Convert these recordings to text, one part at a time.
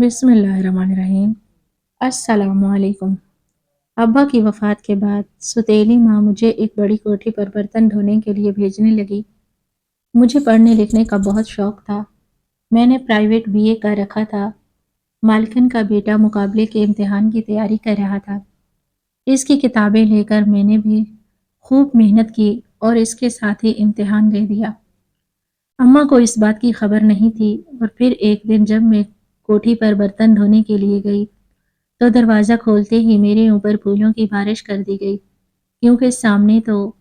بسم اللہ الرحمن الرحیم۔ السلام علیکم۔ ابا کی وفات کے بعد ستیلی ماں مجھے ایک بڑی کوٹھی پر برتن دھونے کے لیے بھیجنے لگی۔ مجھے پڑھنے لکھنے کا بہت شوق تھا۔ میں نے پرائیویٹ بی اے کا رکھا تھا۔ مالکن کا بیٹا مقابلے کے امتحان کی تیاری کر رہا تھا۔ اس کی کتابیں لے کر میں نے بھی خوب محنت کی اور اس کے ساتھ ہی امتحان دے دیا۔ اماں کو اس بات کی خبر نہیں تھی اور پھر ایک دن جب میں کوٹھی پر برتن دھونے کے لیے گئی تو دروازہ کھولتے ہی میرے اوپر پھولوں کی بارش کر دی گئی، کیونکہ سامنے تو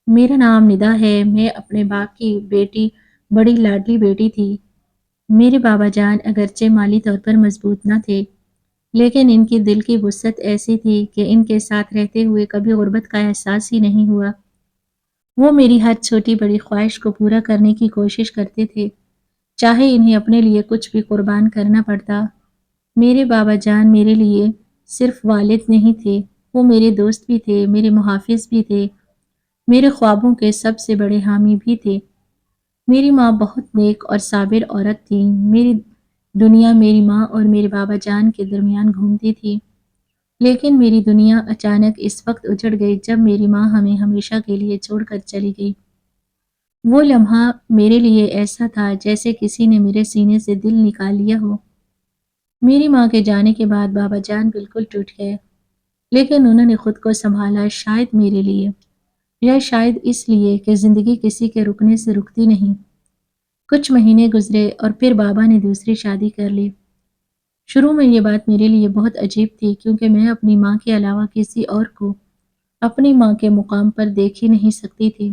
میرا نام ندا ہے۔ میں اپنے باپ کی بیٹی، بڑی لاڈلی بیٹی تھی۔ میرے بابا جان اگرچہ مالی طور پر مضبوط نہ تھے، لیکن ان کی دل کی وسعت ایسی تھی کہ ان کے ساتھ رہتے ہوئے کبھی غربت کا احساس ہی نہیں ہوا۔ وہ میری ہر چھوٹی بڑی خواہش کو پورا کرنے کی کوشش کرتے تھے، چاہے انہیں اپنے لیے کچھ بھی قربان کرنا پڑتا۔ میرے بابا جان میرے لیے صرف والد نہیں تھے، وہ میرے دوست بھی تھے، میرے محافظ بھی تھے، میرے خوابوں کے سب سے بڑے حامی بھی تھے۔ میری ماں بہت نیک اور صابر عورت تھی۔ میری دنیا میری ماں اور میرے بابا جان کے درمیان گھومتی تھی، لیکن میری دنیا اچانک اس وقت اجڑ گئی جب میری ماں ہمیں ہمیشہ کے لیے چھوڑ کر چلی گئی۔ وہ لمحہ میرے لیے ایسا تھا جیسے کسی نے میرے سینے سے دل نکال لیا ہو۔ میری ماں کے جانے کے بعد بابا جان بالکل ٹوٹ گئے، لیکن انہوں نے خود کو سنبھالا، شاید میرے لیے یا شاید اس لیے کہ زندگی کسی کے رکنے سے رکتی نہیں۔ کچھ مہینے گزرے اور پھر بابا نے دوسری شادی کر لی۔ شروع میں یہ بات میرے لیے بہت عجیب تھی، کیونکہ میں اپنی ماں کے علاوہ کسی اور کو اپنی ماں کے مقام پر دیکھ ہی نہیں سکتی تھی۔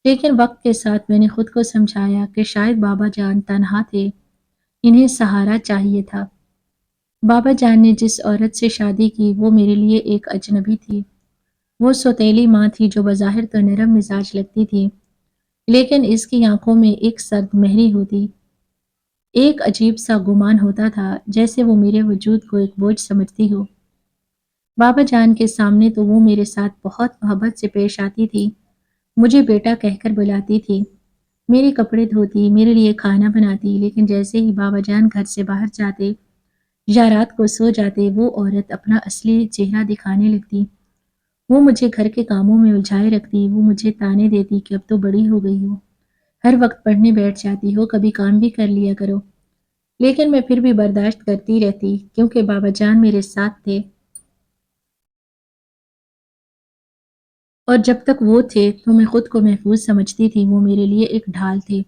لیکن وقت کے ساتھ میں نے خود کو سمجھایا کہ شاید بابا جان تنہا تھے، انہیں سہارا چاہیے تھا۔ بابا جان نے جس عورت سے شادی کی وہ میرے لیے ایک اجنبی تھی۔ وہ سوتیلی ماں تھی جو بظاہر تو نرم مزاج لگتی تھی، لیکن اس کی آنکھوں میں ایک سرد مہری ہوتی، ایک عجیب سا گمان ہوتا تھا جیسے وہ میرے وجود کو ایک بوجھ سمجھتی ہو۔ بابا جان کے سامنے تو وہ میرے ساتھ بہت محبت سے پیش آتی تھی، مجھے بیٹا کہہ کر بلاتی تھی، میرے کپڑے دھوتی، میرے لیے کھانا بناتی، لیکن جیسے ہی بابا جان گھر سے باہر جاتے یا رات کو سو جاتے وہ عورت اپنا اصلی چہرہ دکھانے لگتی۔ وہ مجھے گھر کے کاموں میں الجھائے رکھتی، وہ مجھے طعنے دیتی کہ اب تو بڑی ہو گئی ہو، ہر وقت پڑھنے بیٹھ جاتی ہو، کبھی کام بھی کر لیا کرو۔ لیکن میں پھر بھی برداشت کرتی رہتی، کیونکہ بابا جان میرے ساتھ تھے، اور جب تک وہ تھے تو میں خود کو محفوظ سمجھتی تھی، وہ میرے لیے ایک ڈھال تھے۔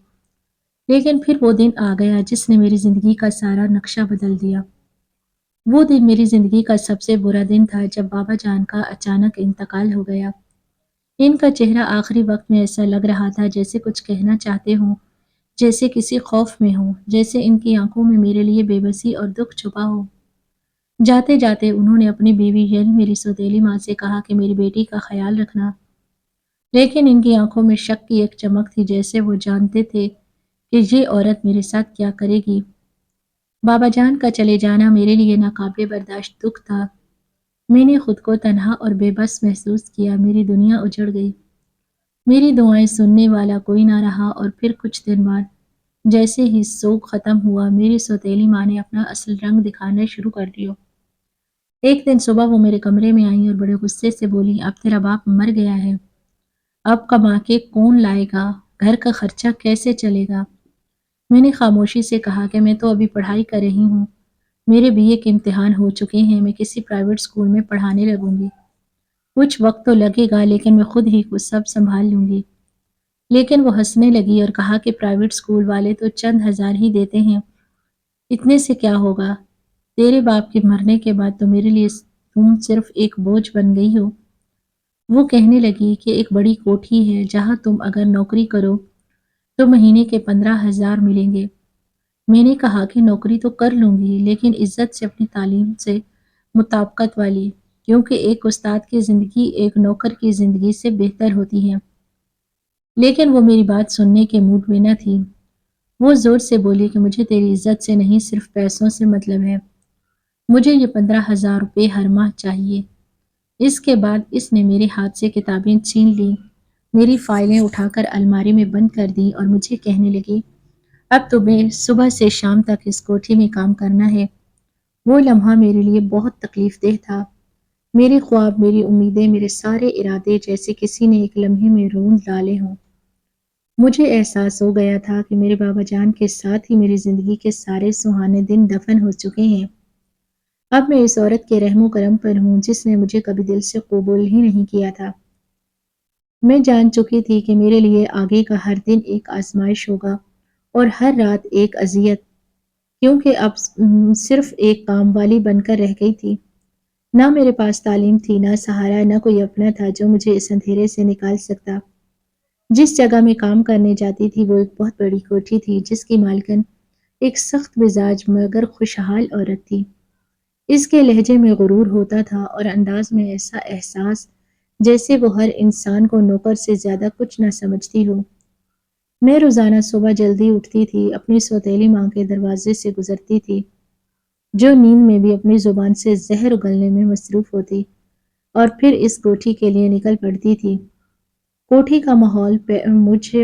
لیکن پھر وہ دن آ گیا جس نے میری زندگی کا سارا نقشہ بدل دیا۔ وہ دن میری زندگی کا سب سے برا دن تھا جب بابا جان کا اچانک انتقال ہو گیا۔ ان کا چہرہ آخری وقت میں ایسا لگ رہا تھا جیسے کچھ کہنا چاہتے ہوں، جیسے کسی خوف میں ہوں، جیسے ان کی آنکھوں میں میرے لیے بے بسی اور دکھ چھپا ہو۔ جاتے جاتے انہوں نے اپنی بیوی یعنی میری سوتیلی ماں سے کہا کہ میری بیٹی کا خیال رکھنا، لیکن ان کی آنکھوں میں شک کی ایک چمک تھی، جیسے وہ جانتے تھے کہ یہ عورت میرے ساتھ کیا کرے گی۔ بابا جان کا چلے جانا میرے لیے ناقابل برداشت دکھ تھا۔ میں نے خود کو تنہا اور بے بس محسوس کیا، میری دنیا اجڑ گئی، میری دعائیں سننے والا کوئی نہ رہا۔ اور پھر کچھ دن بعد جیسے ہی سوگ ختم ہوا، میری سوتیلی ماں نے اپنا اصل رنگ دکھانا شروع کر دیا۔ ایک دن صبح وہ میرے کمرے میں آئیں اور بڑے غصے سے بولی، اب تیرا باپ مر گیا ہے، اب کما کے کون لائے گا، گھر کا خرچہ کیسے چلے گا؟ میں نے خاموشی سے کہا کہ میں تو ابھی پڑھائی کر رہی ہوں، میرے بی اے کے امتحان ہو چکے ہیں، میں کسی پرائیویٹ اسکول میں پڑھانے لگوں گی، کچھ وقت تو لگے گا لیکن میں خود ہی کچھ سب سنبھال لوں گی۔ لیکن وہ ہنسنے لگی اور کہا کہ پرائیویٹ اسکول والے تو چند ہزار ہی دیتے ہیں، اتنے سے کیا ہوگا، تیرے باپ کے مرنے کے بعد تو میرے لیے تم صرف ایک بوجھ بن گئی ہو۔ وہ کہنے لگی کہ ایک بڑی کوٹھی ہے جہاں تم اگر نوکری کرو تو مہینے کے 15,000 ملیں گے۔ میں نے کہا کہ نوکری تو کر لوں گی، لیکن عزت سے اپنی تعلیم سے مطابقت والی، کیونکہ ایک استاد کی زندگی ایک نوکر کی زندگی سے بہتر ہوتی ہے۔ لیکن وہ میری بات سننے کے موڈ میں نہ تھی۔ وہ زور سے بولی کہ مجھے تیری عزت سے نہیں، صرف پیسوں سے مطلب ہے، مجھے یہ 15,000 روپے ہر ماہ چاہیے۔ اس کے بعد اس نے میرے ہاتھ سے کتابیں چھین لیں، میری فائلیں اٹھا کر الماری میں بند کر دی اور مجھے کہنے لگی، اب تو میں صبح سے شام تک اس کوٹھی میں کام کرنا ہے۔ وہ لمحہ میرے لیے بہت تکلیف دہ تھا۔ میرے خواب، میری امیدیں، میرے سارے ارادے جیسے کسی نے ایک لمحے میں روند ڈالے ہوں۔ مجھے احساس ہو گیا تھا کہ میرے بابا جان کے ساتھ ہی میری زندگی کے سارے سہانے دن دفن ہو چکے ہیں۔ اب میں اس عورت کے رحم و کرم پر ہوں جس نے مجھے کبھی دل سے قبول ہی نہیں کیا تھا۔ میں جان چکی تھی کہ میرے لیے آگے کا ہر دن ایک آزمائش ہوگا اور ہر رات ایک اذیت، کیونکہ اب صرف ایک کام والی بن کر رہ گئی تھی۔ نہ میرے پاس تعلیم تھی، نہ سہارا، نہ کوئی اپنا تھا جو مجھے اس اندھیرے سے نکال سکتا۔ جس جگہ میں کام کرنے جاتی تھی وہ ایک بہت بڑی کوٹھی تھی جس کی مالکن ایک سخت مزاج مگر خوشحال عورت تھی۔ اس کے لہجے میں غرور ہوتا تھا اور انداز میں ایسا احساس جیسے وہ ہر انسان کو نوکر سے زیادہ کچھ نہ سمجھتی ہو۔ میں روزانہ صبح جلدی اٹھتی تھی، اپنی سوتیلی ماں کے دروازے سے گزرتی تھی جو نیند میں بھی اپنی زبان سے زہر اگلنے میں مصروف ہوتی، اور پھر اس کوٹھی کے لیے نکل پڑتی تھی۔ کوٹھی کا ماحول مجھے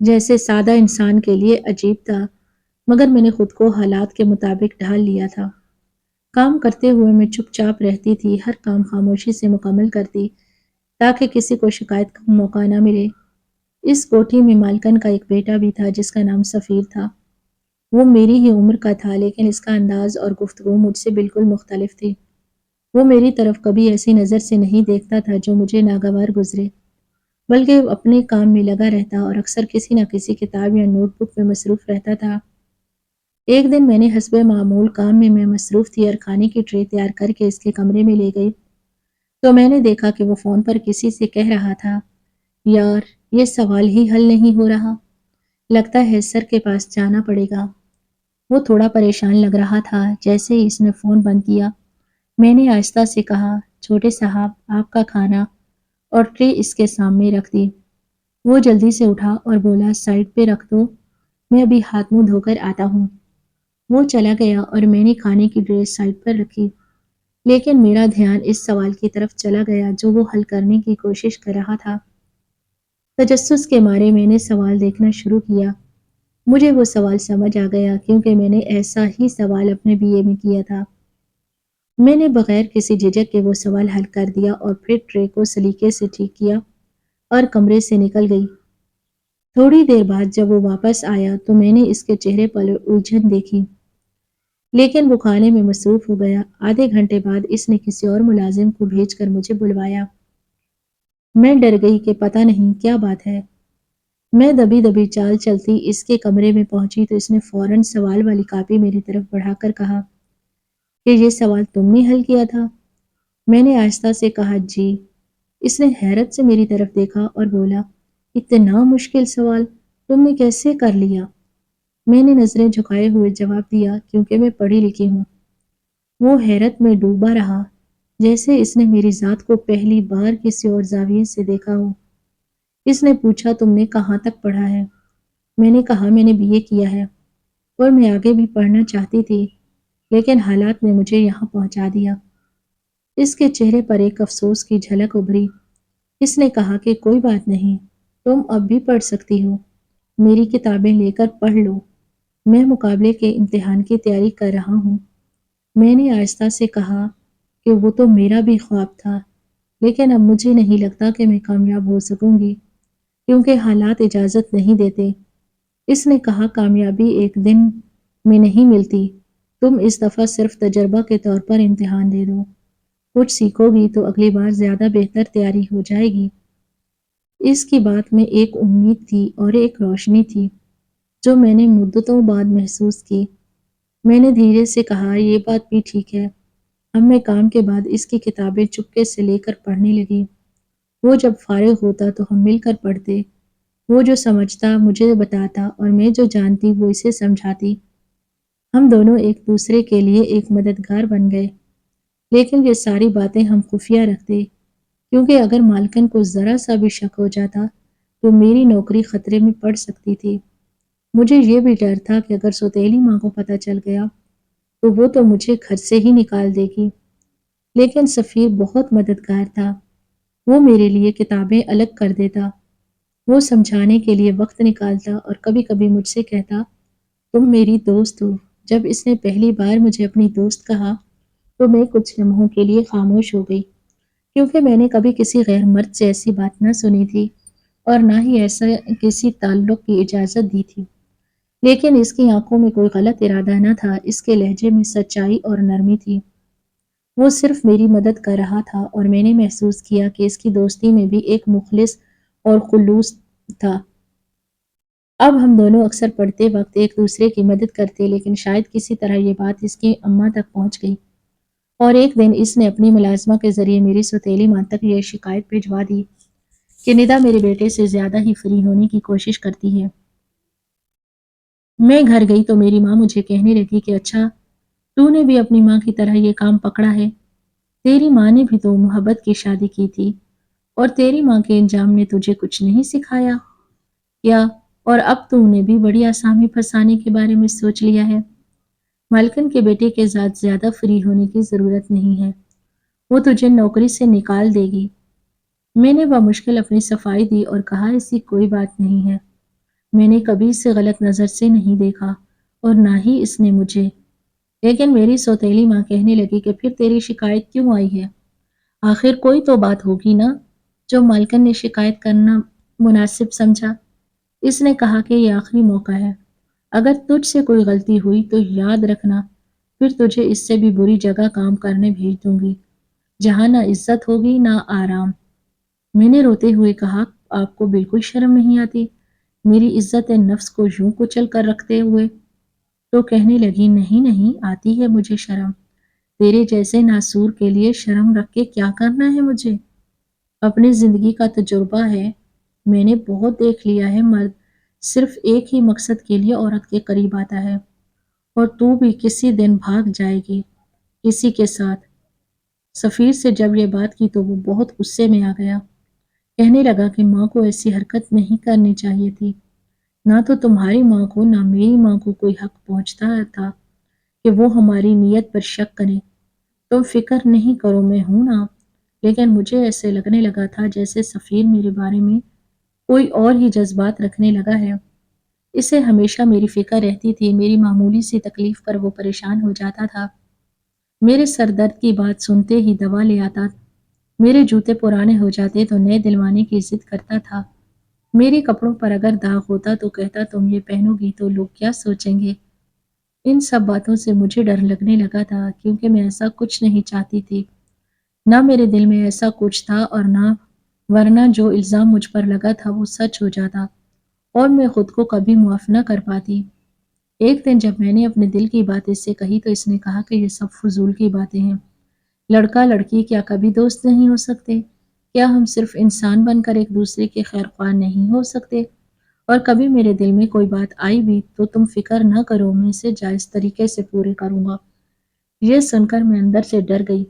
جیسے سادہ انسان کے لیے عجیب تھا، مگر میں نے خود کو حالات کے مطابق ڈھال لیا تھا۔ کام کرتے ہوئے میں چپ چاپ رہتی تھی، ہر کام خاموشی سے مکمل کرتی تاکہ کسی کو شکایت کا موقع نہ ملے۔ اس کوٹھی میں مالکن کا ایک بیٹا بھی تھا جس کا نام سفیر تھا۔ وہ میری ہی عمر کا تھا لیکن اس کا انداز اور گفتگو مجھ سے بالکل مختلف تھی۔ وہ میری طرف کبھی ایسی نظر سے نہیں دیکھتا تھا جو مجھے ناگوار گزرے، بلکہ وہ اپنے کام میں لگا رہتا اور اکثر کسی نہ کسی کتاب یا نوٹ بک میں مصروف رہتا تھا۔ ایک دن میں نے حسب معمول کام میں مصروف تھی اور کھانے کی ٹرے تیار کر کے اس کے کمرے میں لے گئی تو میں نے دیکھا کہ وہ فون پر کسی سے کہہ رہا تھا، یار یہ سوال ہی حل نہیں ہو رہا، لگتا ہے سر کے پاس جانا پڑے گا۔ وہ تھوڑا پریشان لگ رہا تھا۔ جیسے ہی اس نے فون بند کیا میں نے آہستہ سے کہا، چھوٹے صاحب آپ کا کھانا، اور ٹرے اس کے سامنے رکھ دی۔ وہ جلدی سے اٹھا اور بولا، سائڈ پہ رکھ دو، میں ابھی ہاتھ منہ دھو کر آتا ہوں۔ وہ چلا گیا اور میں نے کھانے کی ٹرے سائڈ پر رکھی، لیکن میرا دھیان اس سوال کی طرف چلا گیا جو وہ حل کرنے کی کوشش کر رہا تھا۔ تجسس کے مارے میں نے سوال دیکھنا شروع کیا۔ مجھے وہ سوال سمجھ آ گیا کیونکہ میں نے ایسا ہی سوال اپنے بی اے میں کیا تھا۔ میں نے بغیر کسی جھجک کے وہ سوال حل کر دیا اور پھر ٹرے کو سلیقے سے ٹھیک کیا اور کمرے سے نکل گئی۔ تھوڑی دیر بعد جب وہ واپس آیا تو میں نے اس کے چہرے پر الجھن دیکھی، لیکن وہ کھانے میں مصروف ہو گیا۔ آدھے گھنٹے بعد اس نے کسی اور ملازم کو بھیج کر مجھے بلوایا۔ میں ڈر گئی کہ پتہ نہیں کیا بات ہے۔ میں دبی دبی چال چلتی اس کے کمرے میں پہنچی تو اس نے فوراً سوال والی کاپی میری طرف بڑھا کر کہا کہ یہ سوال تم نے حل کیا تھا؟ میں نے آہستہ سے کہا، جی۔ اس نے حیرت سے میری طرف دیکھا اور بولا، اتنا مشکل سوال تم نے کیسے کر لیا؟ میں نے نظریں جھکائے ہوئے جواب دیا، کیونکہ میں پڑھی لکھی ہوں۔ وہ حیرت میں ڈوبا رہا، جیسے اس نے میری ذات کو پہلی بار کسی اور زاویے سے دیکھا ہو۔ اس نے پوچھا، تم نے کہاں تک پڑھا ہے؟ میں نے کہا، میں نے بی اے کیا ہے اور میں آگے بھی پڑھنا چاہتی تھی، لیکن حالات نے مجھے یہاں پہنچا دیا۔ اس کے چہرے پر ایک افسوس کی جھلک ابھری۔ اس نے کہا کہ کوئی بات نہیں، تم اب بھی پڑھ سکتی ہو، میری کتابیں لے کر پڑھ لو، میں مقابلے کے امتحان کی تیاری کر رہا ہوں۔ میں نے آہستہ سے کہا کہ وہ تو میرا بھی خواب تھا، لیکن اب مجھے نہیں لگتا کہ میں کامیاب ہو سکوں گی، کیونکہ حالات اجازت نہیں دیتے۔ اس نے کہا، کامیابی ایک دن میں نہیں ملتی، تم اس دفعہ صرف تجربہ کے طور پر امتحان دے دو، کچھ سیکھو گی تو اگلی بار زیادہ بہتر تیاری ہو جائے گی۔ اس کی بات میں ایک امید تھی اور ایک روشنی تھی جو میں نے مدتوں بعد محسوس کی۔ میں نے دھیرے سے کہا، یہ بات بھی ٹھیک ہے۔ اب میں کام کے بعد اس کی کتابیں چپکے سے لے کر پڑھنے لگی۔ وہ جب فارغ ہوتا تو ہم مل کر پڑھتے، وہ جو سمجھتا مجھے بتاتا اور میں جو جانتی وہ اسے سمجھاتی۔ ہم دونوں ایک دوسرے کے لیے ایک مددگار بن گئے، لیکن یہ ساری باتیں ہم خفیہ رکھتے، کیونکہ اگر مالکن کو ذرا سا بھی شک ہو جاتا تو میری نوکری خطرے میں پڑ سکتی تھی۔ مجھے یہ بھی ڈر تھا کہ اگر سوتیلی ماں کو پتہ چل گیا تو وہ تو مجھے گھر سے ہی نکال دے گی، لیکن سفیر بہت مددگار تھا، وہ میرے لیے کتابیں الگ کر دیتا وہ سمجھانے کے لیے وقت نکالتا اور کبھی کبھی مجھ سے کہتا، تم میری دوست ہو۔ جب اس نے پہلی بار مجھے اپنی دوست کہا تو میں کچھ لمحوں کے لیے خاموش ہو گئی، کیونکہ میں نے کبھی کسی غیر مرد سے ایسی بات نہ سنی تھی اور نہ ہی ایسا کسی تعلق کی اجازت دی تھی۔ لیکن اس کی آنکھوں میں کوئی غلط ارادہ نہ تھا، اس کے لہجے میں سچائی اور نرمی تھی۔ وہ صرف میری مدد کر رہا تھا اور میں نے محسوس کیا کہ اس کی دوستی میں بھی ایک مخلص اور خلوص تھا۔ اب ہم دونوں اکثر پڑھتے وقت ایک دوسرے کی مدد کرتے، لیکن شاید کسی طرح یہ بات اس کی اماں تک پہنچ گئی اور ایک دن اس نے اپنی ملازمہ کے ذریعے میری سوتیلی ماں تک یہ شکایت بھجوا دی کہ ندا میرے بیٹے سے زیادہ ہی فری ہونے کی کوشش کرتی ہے۔ میں گھر گئی تو میری ماں مجھے کہنے لگی کہ اچھا، تو نے بھی اپنی ماں کی طرح یہ کام پکڑا ہے۔ تیری ماں نے بھی تو محبت کی شادی کی تھی اور تیری ماں کے انجام نے تجھے کچھ نہیں سکھایا کیا؟ اور اب تو نے بھی بڑی آسامی پھنسانے کے بارے میں سوچ لیا ہے۔ مالکن کے بیٹے کے ساتھ زیادہ فری ہونے کی ضرورت نہیں ہے، وہ تجھے نوکری سے نکال دے گی۔ میں نے بمشکل اپنی صفائی دی اور کہا ایسی کوئی بات نہیں ہے، میں نے کبھی اسے غلط نظر سے نہیں دیکھا اور نہ ہی اس نے مجھے۔ لیکن میری سوتیلی ماں کہنے لگی کہ پھر تیری شکایت کیوں آئی ہے؟ آخر کوئی تو بات ہوگی نا جو مالکن نے شکایت کرنا مناسب سمجھا۔ اس نے کہا کہ یہ آخری موقع ہے، اگر تجھ سے کوئی غلطی ہوئی تو یاد رکھنا، پھر تجھے اس سے بھی بری جگہ کام کرنے بھیج دوں گی، جہاں نہ عزت ہوگی نہ آرام۔ میں نے روتے ہوئے کہا، آپ کو بالکل شرم نہیں آتی میری عزت نفس کو یوں کچل کر رکھتے ہوئے؟ تو کہنے لگی، نہیں نہیں آتی ہے مجھے شرم، تیرے جیسے ناسور کے لیے شرم رکھ کے کیا کرنا ہے مجھے؟ اپنی زندگی کا تجربہ ہے، میں نے بہت دیکھ لیا ہے، مرد صرف ایک ہی مقصد کے لیے عورت کے قریب آتا ہے اور تو بھی کسی دن بھاگ جائے گی کسی کے ساتھ۔ سفیر سے جب یہ بات کی تو وہ بہت غصے میں آ گیا، کہنے لگا کہ ماں کو ایسی حرکت نہیں کرنی چاہیے تھی، نہ تو تمہاری ماں کو نہ میری ماں کو کوئی حق پہنچتا تھا کہ وہ ہماری نیت پر شک کریں۔ تم فکر نہیں کرو، میں ہوں نا۔ لیکن مجھے ایسے لگنے لگا تھا جیسے سفیر میرے بارے میں کوئی اور ہی جذبات رکھنے لگا ہے۔ اسے ہمیشہ میری فکر رہتی تھی، میری معمولی سی تکلیف پر وہ پریشان ہو جاتا تھا، میرے سر درد کی بات سنتے ہی دوا لے آتا، میرے جوتے پرانے ہو جاتے تو نئے دلوانے کی ضد کرتا تھا، میرے کپڑوں پر اگر داغ ہوتا تو کہتا تم یہ پہنو گی تو لوگ کیا سوچیں گے۔ ان سب باتوں سے مجھے ڈر لگنے لگا تھا، کیونکہ میں ایسا کچھ نہیں چاہتی تھی، نہ میرے دل میں ایسا کچھ تھا اور نہ، ورنہ جو الزام مجھ پر لگا تھا وہ سچ ہو جاتا اور میں خود کو کبھی معاف نہ کر پاتی۔ ایک دن جب میں نے اپنے دل کی بات اس سے کہی تو اس نے کہا کہ یہ سب فضول کی باتیں ہیں، لڑکا لڑکی کیا کبھی دوست نہیں ہو سکتے؟ کیا ہم صرف انسان بن کر ایک دوسرے کے خیر خواہ نہیں ہو سکتے؟ اور کبھی میرے دل میں کوئی بات آئی بھی تو تم فکر نہ کرو، میں اسے جائز طریقے سے پورے کروں گا۔ یہ سن کر میں اندر سے ڈر گئی،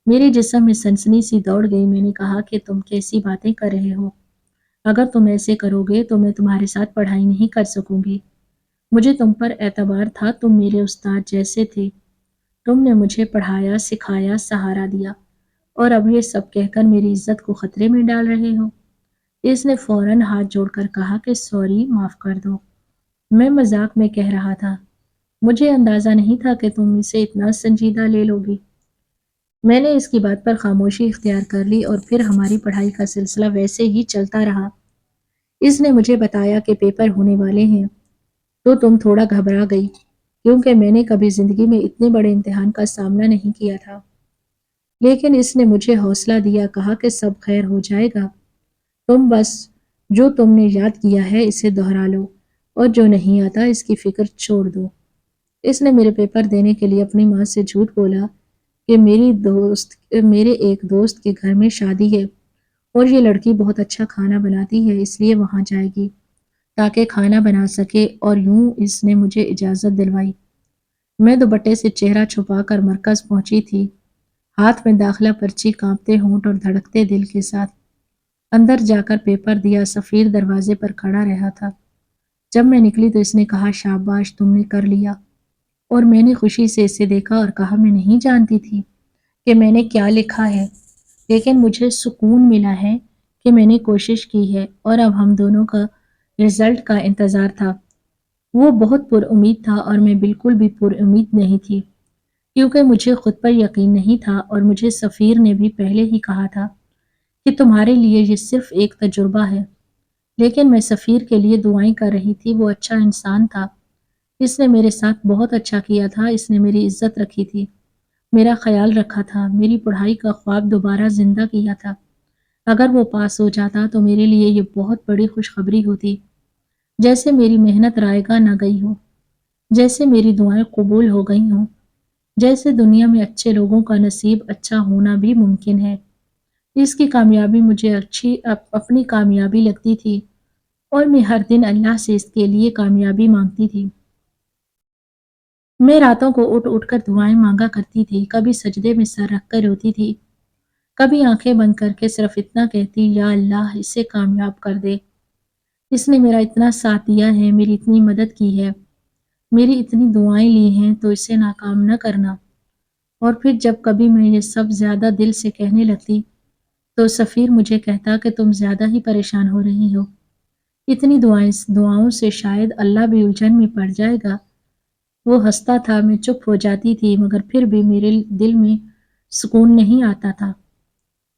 میرے جسم میں سنسنی سی دوڑ گئی۔ میں نے کہا کہ تم کیسی باتیں کر رہے ہو؟ اگر تم ایسے کرو گے تو میں تمہارے ساتھ پڑھائی نہیں کر سکوں گی، مجھے تم پر اعتبار تھا، تم میرے استاد جیسے تھے، تم نے مجھے پڑھایا سکھایا سہارا دیا، اور اب یہ سب کہہ کر میری عزت کو خطرے میں ڈال رہے ہو۔ اس نے فوراً ہاتھ جوڑ کر کہا کہ سوری، معاف کر دو، میں مذاق میں کہہ رہا تھا، مجھے اندازہ نہیں تھا کہ تم اسے اتنا سنجیدہ لے لو گی۔ میں نے اس کی بات پر خاموشی اختیار کر لی اور پھر ہماری پڑھائی کا سلسلہ ویسے ہی چلتا رہا۔ اس نے مجھے بتایا کہ پیپر ہونے والے ہیں تو تم تھوڑا گھبرا گئی، کیونکہ میں نے کبھی زندگی میں اتنے بڑے امتحان کا سامنا نہیں کیا تھا۔ لیکن اس نے مجھے حوصلہ دیا، کہا کہ سب خیر ہو جائے گا، تم بس جو تم نے یاد کیا ہے اسے دہرا لو اور جو نہیں آتا اس کی فکر چھوڑ دو۔ اس نے میرے پیپر دینے کے لیے اپنی ماں سے جھوٹ بولا کہ میرے ایک دوست کے گھر میں شادی ہے اور یہ لڑکی بہت اچھا کھانا بناتی ہے، اس لیے وہاں جائے گی تاکہ کھانا بنا سکے، اور یوں اس نے مجھے اجازت دلوائی۔ میں دوپٹے سے چہرہ چھپا کر مرکز پہنچی تھی، ہاتھ میں داخلہ پرچی، کانپتے ہونٹ اور دھڑکتے دل کے ساتھ اندر جا کر پیپر دیا۔ سفیر دروازے پر کھڑا رہا تھا، جب میں نکلی تو اس نے کہا، شاباش، تم نے کر لیا۔ اور میں نے خوشی سے اسے دیکھا اور کہا، میں نہیں جانتی تھی کہ میں نے کیا لکھا ہے، لیکن مجھے سکون ملا ہے کہ میں نے کوشش کی ہے اور اب ہم دونوں کا رزلٹ کا انتظار تھا۔ وہ بہت پر امید تھا اور میں بالکل بھی پر امید نہیں تھی، کیونکہ مجھے خود پر یقین نہیں تھا اور مجھے سفیر نے بھی پہلے ہی کہا تھا کہ تمہارے لیے یہ صرف ایک تجربہ ہے۔ لیکن میں سفیر کے لیے دعائیں کر رہی تھی، وہ اچھا انسان تھا، اس نے میرے ساتھ بہت اچھا کیا تھا، اس نے میری عزت رکھی تھی، میرا خیال رکھا تھا، میری پڑھائی کا خواب دوبارہ زندہ کیا تھا۔ اگر وہ پاس ہو جاتا تو میرے لیے یہ بہت بڑی خوشخبری ہوتی، جیسے میری محنت رائے گاہ نہ گئی ہو، جیسے میری دعائیں قبول ہو گئی ہوں، جیسے دنیا میں اچھے لوگوں کا نصیب اچھا ہونا بھی ممکن ہے۔ اس کی کامیابی مجھے اپنی کامیابی لگتی تھی اور میں ہر دن اللہ سے اس کے لیے کامیابی مانگتی تھی۔ میں راتوں کو اٹھ اٹھ کر دعائیں مانگا کرتی تھی، کبھی سجدے میں سر رکھ کر روتی تھی، کبھی آنکھیں بند کر کے صرف اتنا کہتی، یا اللہ اسے کامیاب کر دے، اس نے میرا اتنا ساتھ دیا ہے، میری اتنی مدد کی ہے، میری اتنی دعائیں لی ہیں تو اسے ناکام نہ کرنا۔ اور پھر جب کبھی میں یہ سب زیادہ دل سے کہنے لگتی تو سفیر مجھے کہتا کہ تم زیادہ ہی پریشان ہو رہی ہو، اتنی دعاؤں سے شاید اللہ بھی الجھن میں پڑ جائے گا۔ وہ ہنستا تھا، میں چپ ہو جاتی تھی، مگر پھر بھی میرے دل میں سکون نہیں آتا تھا۔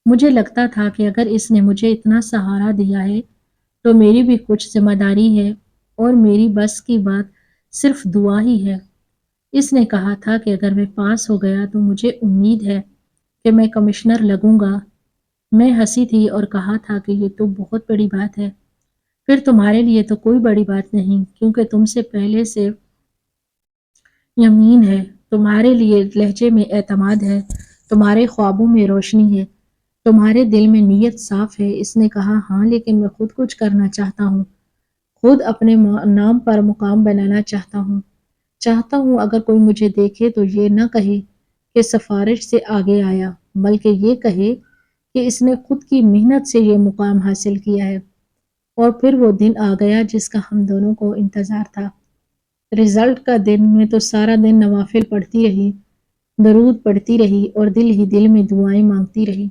مجھے لگتا تھا کہ اگر اس نے مجھے اتنا سہارا دیا ہے تو میری بھی کچھ ذمہ داری ہے اور میری بس کی بات صرف دعا ہی ہے۔ اس نے کہا تھا کہ اگر میں پاس ہو گیا تو مجھے امید ہے کہ میں کمشنر لگوں گا۔ میں ہنسی تھی اور کہا تھا کہ یہ تو بہت بڑی بات ہے، پھر تمہارے لیے تو کوئی بڑی بات نہیں، کیونکہ تم سے پہلے سے یمین ہے، تمہارے لیے لہجے میں اعتماد ہے، تمہارے خوابوں میں روشنی ہے، تمہارے دل میں نیت صاف ہے۔ اس نے کہا ہاں، لیکن میں خود کچھ کرنا چاہتا ہوں، خود اپنے نام پر مقام بنانا چاہتا ہوں اگر کوئی مجھے دیکھے تو یہ نہ کہے کہ سفارش سے آگے آیا، بلکہ یہ کہے کہ اس نے خود کی محنت سے یہ مقام حاصل کیا ہے۔ اور پھر وہ دن آ گیا جس کا ہم دونوں کو انتظار تھا۔ رزلٹ کا دن میں تو سارا دن نوافل پڑھتی رہی، درود پڑھتی رہی اور دل ہی دل میں دعائیں مانگتی رہی۔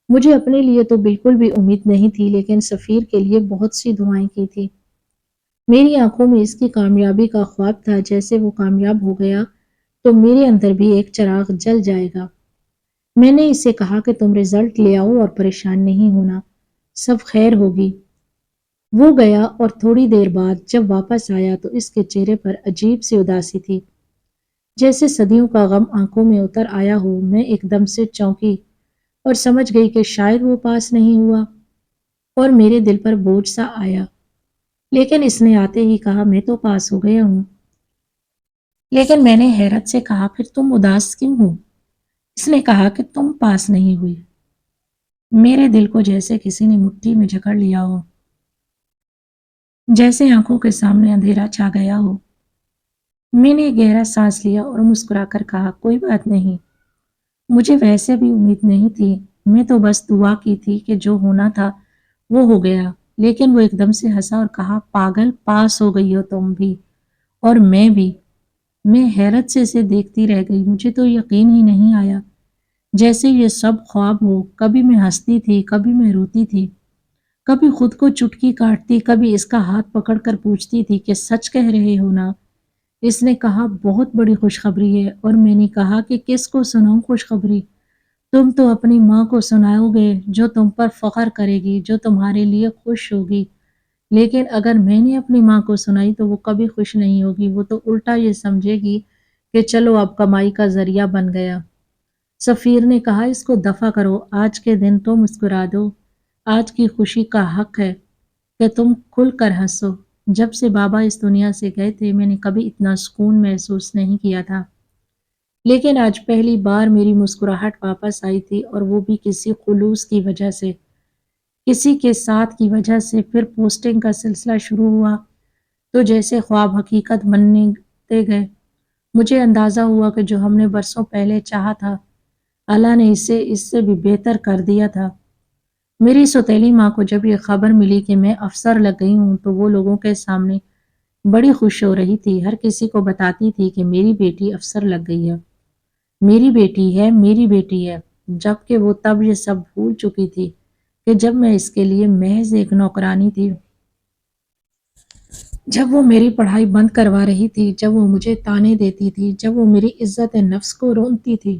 مجھے اپنے لیے تو بالکل بھی امید نہیں تھی، لیکن سفیر کے لیے بہت سی دعائیں کی تھی۔ میری آنکھوں میں اس کی کامیابی کا خواب تھا، جیسے وہ کامیاب ہو گیا تو میرے اندر بھی ایک چراغ جل جائے گا۔ میں نے اسے کہا کہ تم رزلٹ لے آؤ اور پریشان نہیں ہونا، سب خیر ہوگی۔ وہ گیا اور تھوڑی دیر بعد جب واپس آیا تو اس کے چہرے پر عجیب سی اداسی تھی، جیسے صدیوں کا غم آنکھوں میں اتر آیا ہو۔ میں ایک دم سے چونکی اور سمجھ گئی کہ شاید وہ پاس نہیں ہوا، اور میرے دل پر بوجھ سا آیا۔ لیکن اس نے آتے ہی کہا میں تو پاس ہو گیا ہوں۔ لیکن میں نے حیرت سے کہا پھر تم اداس کیوں ہو؟ اس نے کہا کہ تم پاس نہیں ہوئی۔ میرے دل کو جیسے کسی نے مٹھی میں جکڑ لیا ہو، جیسے آنکھوں کے سامنے اندھیرا چھا گیا ہو۔ میں نے گہرا سانس لیا اور مسکرا کر کہا کوئی بات نہیں، مجھے ویسے بھی امید نہیں تھی، میں تو بس دعا کی تھی کہ جو ہونا تھا وہ ہو گیا۔ لیکن وہ ایک دم سے ہنسا اور کہا پاگل، پاس ہو گئی ہو تم بھی اور میں بھی۔ میں حیرت سے اسے دیکھتی رہ گئی، مجھے تو یقین ہی نہیں آیا، جیسے یہ سب خواب ہو۔ کبھی میں ہنستی تھی، کبھی میں روتی تھی، کبھی خود کو چٹکی کاٹتی، کبھی اس کا ہاتھ پکڑ کر پوچھتی تھی کہ سچ کہہ رہے ہو نا؟ اس نے کہا بہت بڑی خوشخبری ہے، اور میں نے کہا کہ کس کو سناؤں خوشخبری؟ تم تو اپنی ماں کو سناؤ گے جو تم پر فخر کرے گی، جو تمہارے لیے خوش ہوگی۔ لیکن اگر میں نے اپنی ماں کو سنائی تو وہ کبھی خوش نہیں ہوگی، وہ تو الٹا یہ سمجھے گی کہ چلو اب کمائی کا ذریعہ بن گیا۔ سفیر نے کہا اس کو دفع کرو، آج کے دن تو مسکرا دو، آج کی خوشی کا حق ہے کہ تم کھل کر ہنسو۔ جب سے بابا اس دنیا سے گئے تھے میں نے کبھی اتنا سکون محسوس نہیں کیا تھا، لیکن آج پہلی بار میری مسکراہٹ واپس آئی تھی، اور وہ بھی کسی خلوص کی وجہ سے، کسی کے ساتھ کی وجہ سے۔ پھر پوسٹنگ کا سلسلہ شروع ہوا تو جیسے خواب حقیقت بنتے گئے۔ مجھے اندازہ ہوا کہ جو ہم نے برسوں پہلے چاہا تھا اللہ نے اسے اس سے بھی بہتر کر دیا تھا۔ میری سوتیلی ماں کو جب یہ خبر ملی کہ میں افسر لگ گئی ہوں تو وہ لوگوں کے سامنے بڑی خوش ہو رہی تھی، ہر کسی کو بتاتی تھی کہ میری بیٹی افسر لگ گئی ہے، میری بیٹی ہے، میری بیٹی ہے، جبکہ وہ تب یہ سب بھول چکی تھی کہ جب میں اس کے لیے محض ایک نوکرانی تھی، جب وہ میری پڑھائی بند کروا رہی تھی، جب وہ مجھے طعنے دیتی تھی، جب وہ میری عزت نفس کو رونتی تھی،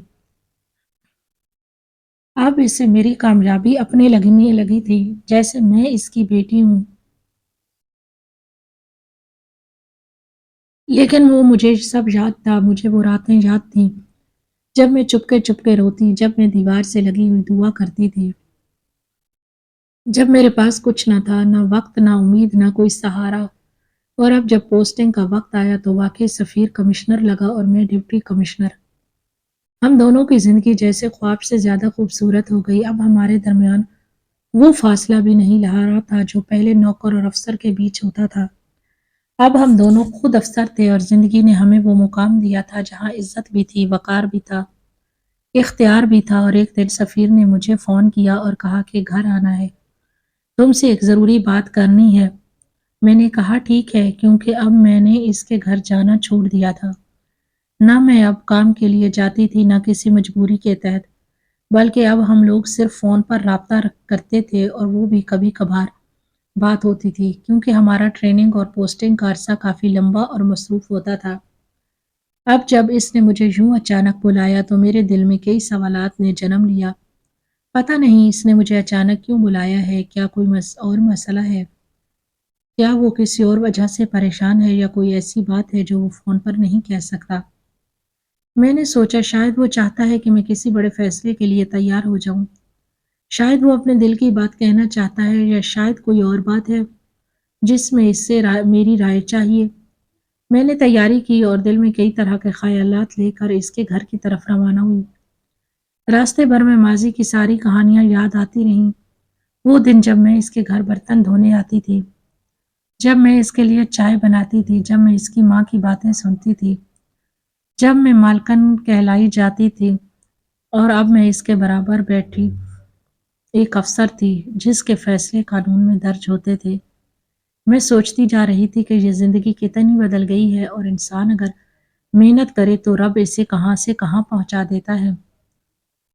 اب اسے میری کامیابی اپنے لگنے لگی تھی، جیسے میں اس کی بیٹی ہوں۔ لیکن وہ مجھے سب یاد تھا، مجھے وہ راتیں یاد تھیں جب میں چپکے چپکے روتی، جب میں دیوار سے لگی ہوئی دعا کرتی تھی، جب میرے پاس کچھ نہ تھا، نہ وقت، نہ امید، نہ کوئی سہارا۔ اور اب جب پوسٹنگ کا وقت آیا تو واقعی سفیر کمشنر لگا اور میں ڈپٹی کمشنر۔ ہم دونوں کی زندگی جیسے خواب سے زیادہ خوبصورت ہو گئی۔ اب ہمارے درمیان وہ فاصلہ بھی نہیں رہا تھا جو پہلے نوکر اور افسر کے بیچ ہوتا تھا۔ اب ہم دونوں خود افسر تھے اور زندگی نے ہمیں وہ مقام دیا تھا جہاں عزت بھی تھی، وقار بھی تھا، اختیار بھی تھا۔ اور ایک دن سفیر نے مجھے فون کیا اور کہا کہ گھر آنا ہے، تم سے ایک ضروری بات کرنی ہے۔ میں نے کہا ٹھیک ہے، کیونکہ اب میں نے اس کے گھر جانا چھوڑ دیا تھا۔ نہ میں اب کام کے لیے جاتی تھی، نہ کسی مجبوری کے تحت، بلکہ اب ہم لوگ صرف فون پر رابطہ کرتے تھے، اور وہ بھی کبھی کبھار بات ہوتی تھی، کیونکہ ہمارا ٹریننگ اور پوسٹنگ کا عرصہ کافی لمبا اور مصروف ہوتا تھا۔ اب جب اس نے مجھے یوں اچانک بلایا تو میرے دل میں کئی سوالات نے جنم لیا۔ پتہ نہیں اس نے مجھے اچانک کیوں بلایا ہے، کیا کوئی اور مسئلہ ہے؟ کیا وہ کسی اور وجہ سے پریشان ہے، یا کوئی ایسی بات ہے جو وہ فون پر نہیں کہہ سکتا؟ میں نے سوچا شاید وہ چاہتا ہے کہ میں کسی بڑے فیصلے کے لیے تیار ہو جاؤں۔ شاید وہ اپنے دل کی بات کہنا چاہتا ہے، یا شاید کوئی اور بات ہے جس میں اس سے میری رائے چاہیے۔ میں نے تیاری کی اور دل میں کئی طرح کے خیالات لے کر اس کے گھر کی طرف روانہ ہوئی۔ راستے بھر میں ماضی کی ساری کہانیاں یاد آتی رہیں۔ وہ دن جب میں اس کے گھر برتن دھونے آتی تھی، جب میں اس کے لیے چائے بناتی تھی، جب میں اس کی ماں کی باتیں سنتی تھی، جب میں مالکن کہلائی جاتی تھی، اور اب میں اس کے برابر بیٹھی ایک افسر تھی جس کے فیصلے قانون میں درج ہوتے تھے۔ میں سوچتی جا رہی تھی کہ یہ زندگی کتنی بدل گئی ہے، اور انسان اگر محنت کرے تو رب اسے کہاں سے کہاں پہنچا دیتا ہے۔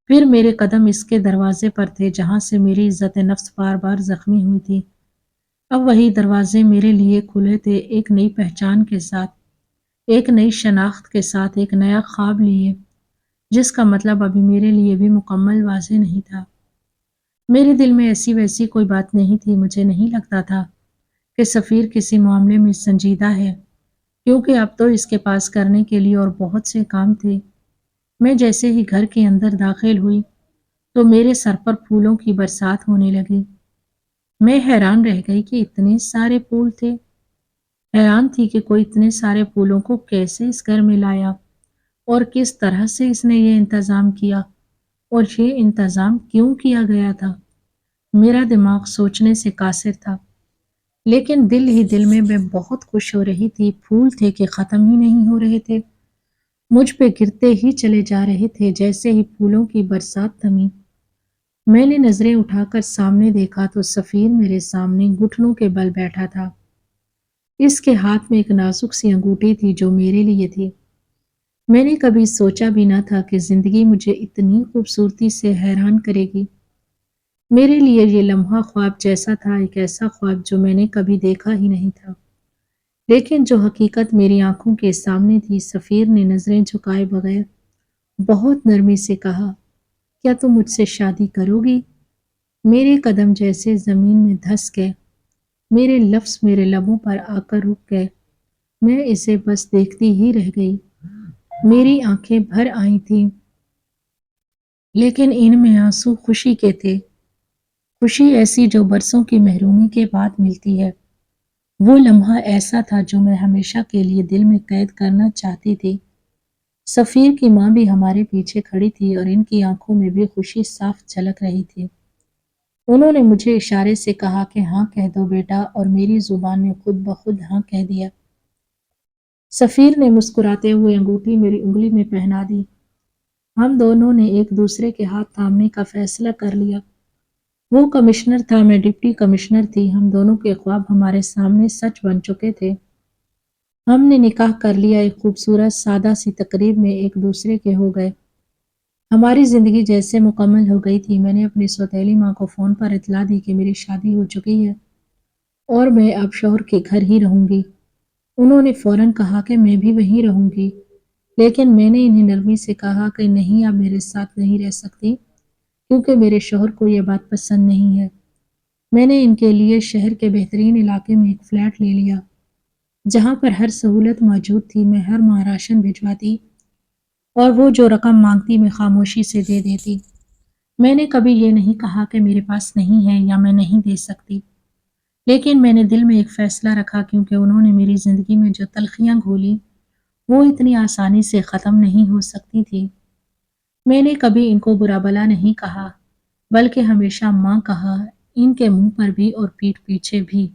پھر میرے قدم اس کے دروازے پر تھے جہاں سے میری عزت نفس بار بار زخمی ہوئی تھی۔ اب وہی دروازے میرے لیے کھلے تھے، ایک نئی پہچان کے ساتھ، ایک نئی شناخت کے ساتھ، ایک نیا خواب لیے جس کا مطلب ابھی میرے لیے بھی مکمل واضح نہیں تھا۔ میرے دل میں ایسی ویسی کوئی بات نہیں تھی۔ مجھے نہیں لگتا تھا کہ سفیر کسی معاملے میں سنجیدہ ہے، کیونکہ اب تو اس کے پاس کرنے کے لیے اور بہت سے کام تھے۔ میں جیسے ہی گھر کے اندر داخل ہوئی تو میرے سر پر پھولوں کی برسات ہونے لگی۔ میں حیران رہ گئی کہ اتنے سارے پھول تھے۔ حیران تھی کہ کوئی اتنے سارے پھولوں کو کیسے اس گھر میں لایا، اور کس طرح سے اس نے یہ انتظام کیا، اور یہ انتظام کیوں کیا گیا تھا۔ میرا دماغ سوچنے سے قاصر تھا، لیکن دل ہی دل میں بہت خوش ہو رہی تھی۔ پھول تھے کہ ختم ہی نہیں ہو رہے تھے، مجھ پہ گرتے ہی چلے جا رہے تھے۔ جیسے ہی پھولوں کی برسات تھمی، میں نے نظریں اٹھا کر سامنے دیکھا تو سفیر میرے سامنے گھٹنوں کے بل بیٹھا تھا۔ اس کے ہاتھ میں ایک نازک سی انگوٹھی تھی جو میرے لیے تھی۔ میں نے کبھی سوچا بھی نہ تھا کہ زندگی مجھے اتنی خوبصورتی سے حیران کرے گی۔ میرے لیے یہ لمحہ خواب جیسا تھا، ایک ایسا خواب جو میں نے کبھی دیکھا ہی نہیں تھا، لیکن جو حقیقت میری آنکھوں کے سامنے تھی۔ سفیر نے نظریں جھکائے بغیر بہت نرمی سے کہا، کیا تم مجھ سے شادی کرو گی؟ میرے قدم جیسے زمین میں دھس گئے، میرے لفظ میرے لبوں پر آ کر رک گئے۔ میں اسے بس دیکھتی ہی رہ گئی۔ میری آنکھیں بھر آئی تھیں، لیکن ان میں آنسو خوشی کے تھے، خوشی ایسی جو برسوں کی محرومی کے بعد ملتی ہے۔ وہ لمحہ ایسا تھا جو میں ہمیشہ کے لیے دل میں قید کرنا چاہتی تھی۔ سفیر کی ماں بھی ہمارے پیچھے کھڑی تھی، اور ان کی آنکھوں میں بھی خوشی صاف جھلک رہی تھی۔ انہوں نے مجھے اشارے سے کہا کہ ہاں کہہ دو بیٹا، اور میری زبان نے خود بخود ہاں کہہ دیا۔ سفیر نے مسکراتے ہوئے انگوٹھی میری انگلی میں پہنا دی۔ ہم دونوں نے ایک دوسرے کے ہاتھ تھامنے کا فیصلہ کر لیا۔ وہ کمشنر تھا، میں ڈپٹی کمشنر تھی۔ ہم دونوں کے خواب ہمارے سامنے سچ بن چکے تھے۔ ہم نے نکاح کر لیا، ایک خوبصورت سادہ سی تقریب میں ایک دوسرے کے ہو گئے۔ ہماری زندگی جیسے مکمل ہو گئی تھی۔ میں نے اپنی سوتیلی ماں کو فون پر اطلاع دی کہ میری شادی ہو چکی ہے اور میں اب شوہر کے گھر ہی رہوں گی۔ انہوں نے فوراً کہا کہ میں بھی وہیں رہوں گی، لیکن میں نے انہیں نرمی سے کہا کہ نہیں، آپ میرے ساتھ نہیں رہ سکتی کیونکہ میرے شوہر کو یہ بات پسند نہیں ہے۔ میں نے ان کے لیے شہر کے بہترین علاقے میں ایک فلیٹ لے لیا جہاں پر ہر سہولت موجود تھی۔ میں ہر ماہ راشن بھجواتی اور وہ جو رقم مانگتی میں خاموشی سے دے دیتی۔ میں نے کبھی یہ نہیں کہا کہ میرے پاس نہیں ہے یا میں نہیں دے سکتی، لیکن میں نے دل میں ایک فیصلہ رکھا کیونکہ انہوں نے میری زندگی میں جو تلخیاں گھولی وہ اتنی آسانی سے ختم نہیں ہو سکتی تھی۔ میں نے کبھی ان کو برا بھلا نہیں کہا، بلکہ ہمیشہ ماں کہا، ان کے منہ پر بھی اور پیٹھ پیچھے بھی،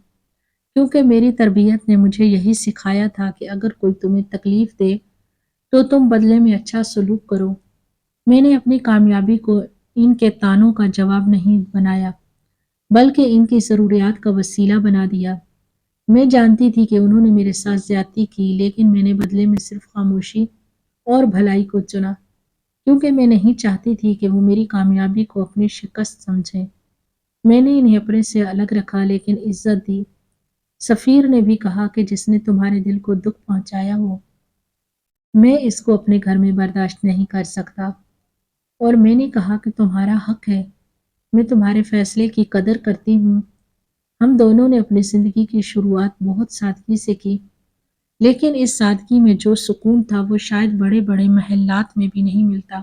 کیونکہ میری تربیت نے مجھے یہی سکھایا تھا کہ اگر کوئی تمہیں تکلیف دے تو تم بدلے میں اچھا سلوک کرو۔ میں نے اپنی کامیابی کو ان کے طعنوں کا جواب نہیں بنایا، بلکہ ان کی ضروریات کا وسیلہ بنا دیا۔ میں جانتی تھی کہ انہوں نے میرے ساتھ زیادتی کی، لیکن میں نے بدلے میں صرف خاموشی اور بھلائی کو چنا، کیونکہ میں نہیں چاہتی تھی کہ وہ میری کامیابی کو اپنی شکست سمجھیں۔ میں نے انہیں اپنے سے الگ رکھا لیکن عزت دی۔ سفیر نے بھی کہا کہ جس نے تمہارے دل کو دکھ پہنچایا ہو، میں اس کو اپنے گھر میں برداشت نہیں کر سکتا، اور میں نے کہا کہ تمہارا حق ہے، میں تمہارے فیصلے کی قدر کرتی ہوں۔ ہم دونوں نے اپنی زندگی کی شروعات بہت سادگی سے کی، لیکن اس سادگی میں جو سکون تھا وہ شاید بڑے بڑے محلات میں بھی نہیں ملتا۔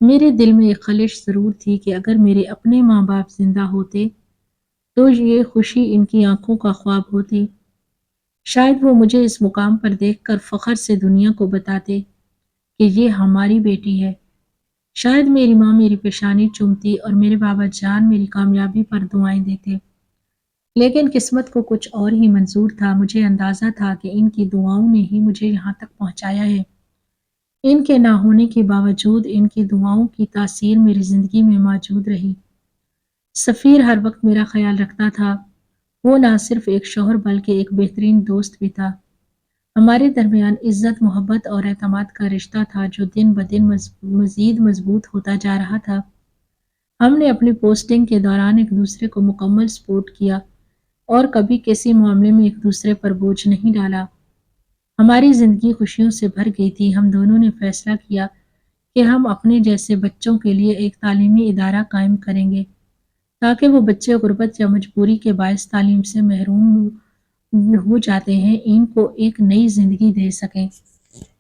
میرے دل میں ایک خلش ضرور تھی کہ اگر میرے اپنے ماں باپ زندہ ہوتے تو یہ خوشی ان کی آنکھوں کا خواب ہوتی۔ شاید وہ مجھے اس مقام پر دیکھ کر فخر سے دنیا کو بتاتے کہ یہ ہماری بیٹی ہے۔ شاید میری ماں میری پیشانی چومتی اور میرے بابا جان میری کامیابی پر دعائیں دیتے، لیکن قسمت کو کچھ اور ہی منظور تھا۔ مجھے اندازہ تھا کہ ان کی دعاؤں نے ہی مجھے یہاں تک پہنچایا ہے۔ ان کے نہ ہونے کے باوجود ان کی دعاؤں کی تاثیر میری زندگی میں موجود رہی۔ سفیر ہر وقت میرا خیال رکھتا تھا۔ وہ نہ صرف ایک شوہر بلکہ ایک بہترین دوست بھی تھا۔ ہمارے درمیان عزت، محبت اور اعتماد کا رشتہ تھا جو دن بدن مزید مضبوط ہوتا جا رہا تھا۔ ہم نے اپنی پوسٹنگ کے دوران ایک دوسرے کو مکمل سپورٹ کیا اور کبھی کسی معاملے میں ایک دوسرے پر بوجھ نہیں ڈالا۔ ہماری زندگی خوشیوں سے بھر گئی تھی۔ ہم دونوں نے فیصلہ کیا کہ ہم اپنے جیسے بچوں کے لیے ایک تعلیمی ادارہ قائم کریں گے تاکہ وہ بچے غربت یا مجبوری کے باعث تعلیم سے محروم ہو جاتے ہیں ان کو ایک نئی زندگی دے سکیں۔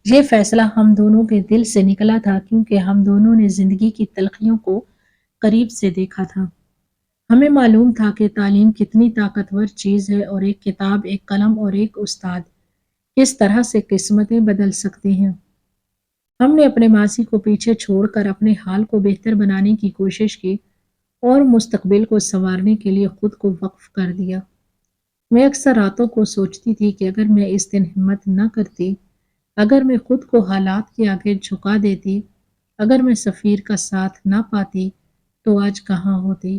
یہ فیصلہ ہم دونوں کے دل سے نکلا تھا کیونکہ ہم دونوں نے زندگی کی تلخیوں کو قریب سے دیکھا تھا۔ ہمیں معلوم تھا کہ تعلیم کتنی طاقتور چیز ہے اور ایک کتاب، ایک قلم اور ایک استاد کس طرح سے قسمتیں بدل سکتے ہیں۔ ہم نے اپنے ماضی کو پیچھے چھوڑ کر اپنے حال کو بہتر بنانے کی کوشش کی اور مستقبل کو سنوارنے کے لیے خود کو وقف کر دیا۔ میں اکثر راتوں کو سوچتی تھی کہ اگر میں اس دن ہمت نہ کرتی، اگر میں خود کو حالات کے آگے جھکا دیتی، اگر میں سفیر کا ساتھ نہ پاتی تو آج کہاں ہوتی؟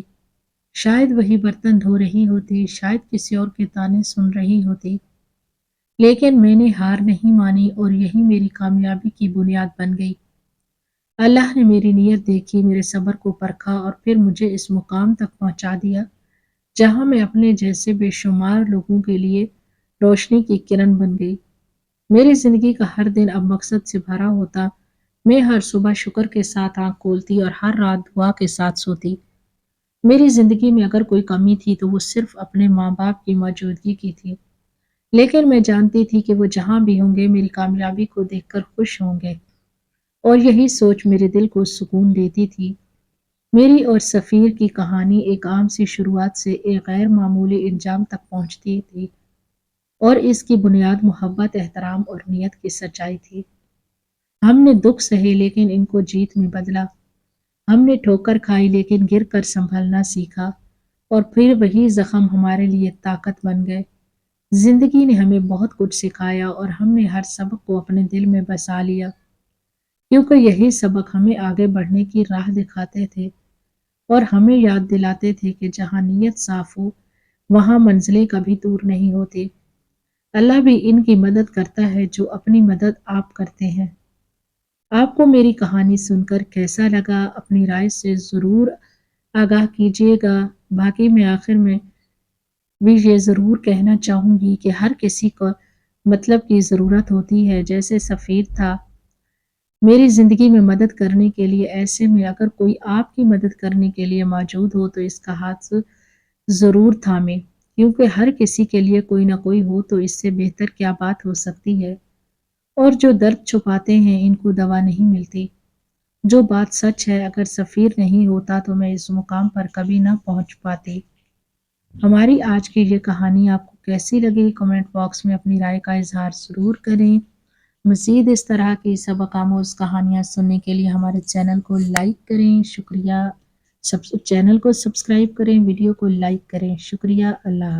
شاید وہی برتن دھو رہی ہوتی، شاید کسی اور کے تانے سن رہی ہوتی، لیکن میں نے ہار نہیں مانی اور یہی میری کامیابی کی بنیاد بن گئی۔ اللہ نے میری نیت دیکھی، میرے صبر کو پرکھا اور پھر مجھے اس مقام تک پہنچا دیا جہاں میں اپنے جیسے بے شمار لوگوں کے لیے روشنی کی کرن بن گئی۔ میری زندگی کا ہر دن اب مقصد سے بھرا ہوتا۔ میں ہر صبح شکر کے ساتھ آنکھ کھولتی اور ہر رات دعا کے ساتھ سوتی۔ میری زندگی میں اگر کوئی کمی تھی تو وہ صرف اپنے ماں باپ کی موجودگی کی تھی، لیکن میں جانتی تھی کہ وہ جہاں بھی ہوں گے میری کامیابی کو دیکھ کر خوش ہوں گے، اور یہی سوچ میرے دل کو سکون دیتی تھی۔ میری اور سفیر کی کہانی ایک عام سی شروعات سے ایک غیر معمولی انجام تک پہنچتی تھی، اور اس کی بنیاد محبت، احترام اور نیت کی سچائی تھی۔ ہم نے دکھ سہے لیکن ان کو جیت میں بدلا۔ ہم نے ٹھوکر کھائی لیکن گر کر سنبھلنا سیکھا، اور پھر وہی زخم ہمارے لیے طاقت بن گئے۔ زندگی نے ہمیں بہت کچھ سکھایا اور ہم نے ہر سبق کو اپنے دل میں بسا لیا، کیونکہ یہی سبق ہمیں آگے بڑھنے کی راہ دکھاتے تھے اور ہمیں یاد دلاتے تھے کہ جہاں نیت صاف ہو وہاں منزلیں کبھی دور نہیں ہوتی۔ اللہ بھی ان کی مدد کرتا ہے جو اپنی مدد آپ کرتے ہیں۔ آپ کو میری کہانی سن کر کیسا لگا؟ اپنی رائے سے ضرور آگاہ کیجیے گا۔ باقی میں آخر میں بھی یہ ضرور کہنا چاہوں گی کہ ہر کسی کو مطلب کی ضرورت ہوتی ہے، جیسے سفیر تھا میری زندگی میں مدد کرنے کے لیے۔ ایسے میں اگر کوئی آپ کی مدد کرنے کے لیے موجود ہو تو اس کا ہاتھ ضرور تھامیں، کیونکہ ہر کسی کے لیے کوئی نہ کوئی ہو تو اس سے بہتر کیا بات ہو سکتی ہے۔ اور جو درد چھپاتے ہیں ان کو دوا نہیں ملتی۔ جو بات سچ ہے، اگر سفیر نہیں ہوتا تو میں اس مقام پر کبھی نہ پہنچ پاتی۔ ہماری آج کی یہ کہانی آپ کو کیسی لگی؟ کمنٹ باکس میں اپنی رائے کا اظہار ضرور کریں۔ مزید اس طرح کی سبق آموز کہانیاں سننے کے لیے ہمارے چینل کو لائک کریں۔ شکریہ۔ چینل کو سبسکرائب کریں، ویڈیو کو لائک کریں۔ شکریہ۔ اللہ حافظ۔